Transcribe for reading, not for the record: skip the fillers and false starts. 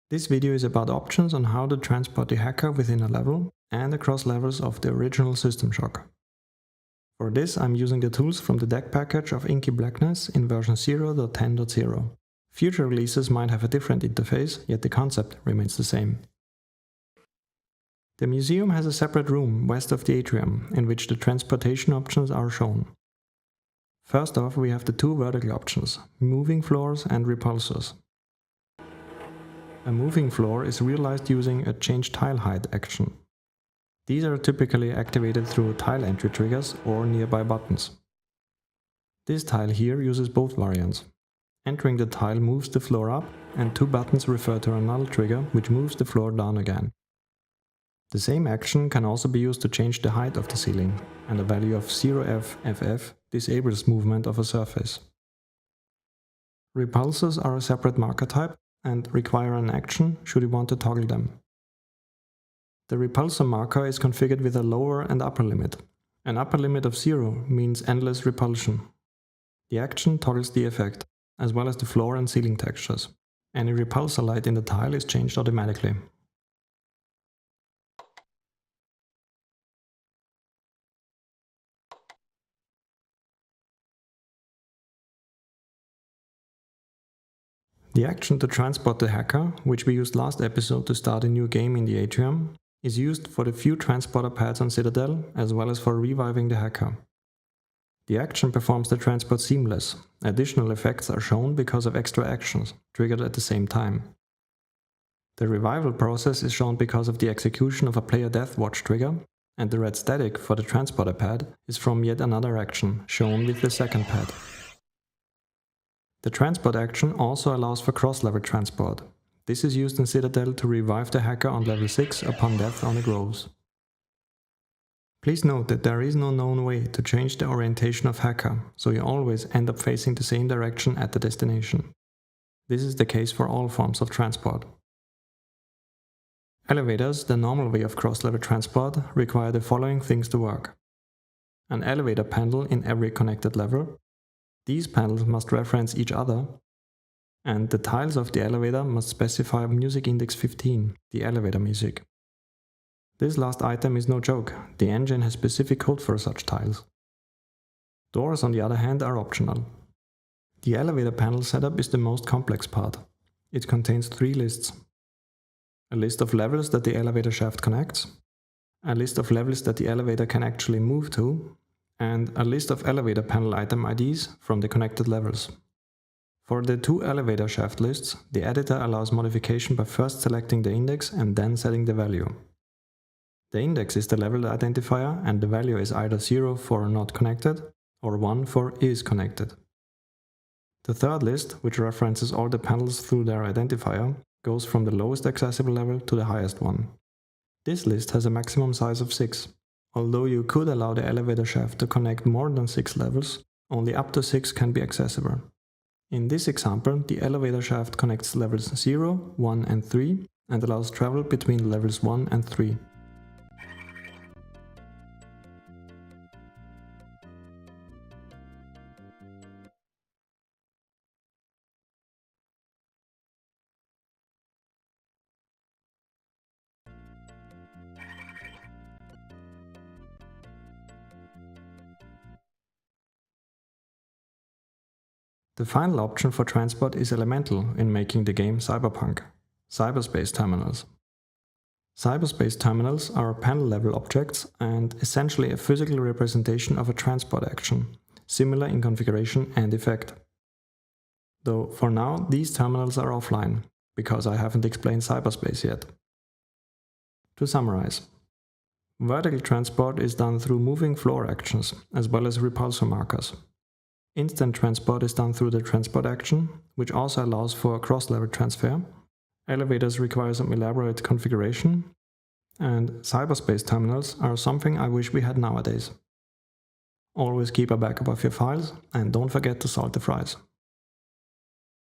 This video is about options on how to transport the hacker within a level and across levels of the original System Shock. For this I'm using the tools from the deck package of InkyBlackness in version 0.10.0. Future releases might have a different interface, yet the concept remains the same. The museum has a separate room west of the atrium, in which the transportation options are shown. First off, we have the two vertical options, moving floors and repulsors. A moving floor is realized using a change tile height action. These are typically activated through tile entry triggers or nearby buttons. This tile here uses both variants. Entering the tile moves the floor up, and two buttons refer to a null trigger which moves the floor down again. The same action can also be used to change the height of the ceiling, and a value of 0f disables movement of a surface. Repulsors are a separate marker type and require an action should you want to toggle them. The repulsor marker is configured with a lower and upper limit. An upper limit of 0 means endless repulsion. The action toggles the effect, as well as the floor and ceiling textures. Any repulsor light in the tile is changed automatically. The action to transport the hacker, which we used last episode to start a new game in the atrium, is used for the few transporter pads on Citadel, as well as for reviving the hacker. The action performs the transport seamless. Additional effects are shown because of extra actions, triggered at the same time. The revival process is shown because of the execution of a player death watch trigger, and the red static for the transporter pad is from yet another action, shown with the second pad. The transport action also allows for cross-level transport. This is used in Citadel to revive the hacker on level 6 upon death on the groves. Please note that there is no known way to change the orientation of hacker, so you always end up facing the same direction at the destination. This is the case for all forms of transport. Elevators, the normal way of cross-level transport, require the following things to work. An elevator panel in every connected level. These panels must reference each other, and the tiles of the elevator must specify music index 15, the elevator music. This last item is no joke, the engine has specific code for such tiles. Doors, on the other hand, are optional. The elevator panel setup is the most complex part. It contains 3 lists. A list of levels that the elevator shaft connects, a list of levels that the elevator can actually move to, and a list of elevator panel item IDs from the connected levels. For the 2 elevator shaft lists, the editor allows modification by first selecting the index and then setting the value. The index is the level identifier, and the value is either 0 for not connected or 1 for is connected. The third list, which references all the panels through their identifier, goes from the lowest accessible level to the highest one. This list has a maximum size of 6. Although you could allow the elevator shaft to connect more than 6 levels, only up to 6 can be accessible. In this example, the elevator shaft connects levels 0, 1 and 3 and allows travel between levels 1 and 3. The final option for transport is elemental in making the game cyberpunk: cyberspace terminals. Cyberspace terminals are panel-level objects and essentially a physical representation of a transport action, similar in configuration and effect. Though for now these terminals are offline, because I haven't explained cyberspace yet. To summarize, vertical transport is done through moving floor actions, as well as repulsor markers. Instant transport is done through the transport action, which also allows for cross-level transfer. Elevators require some elaborate configuration, and cyberspace terminals are something I wish we had nowadays. Always keep a backup of your files, and don't forget to salt the fries.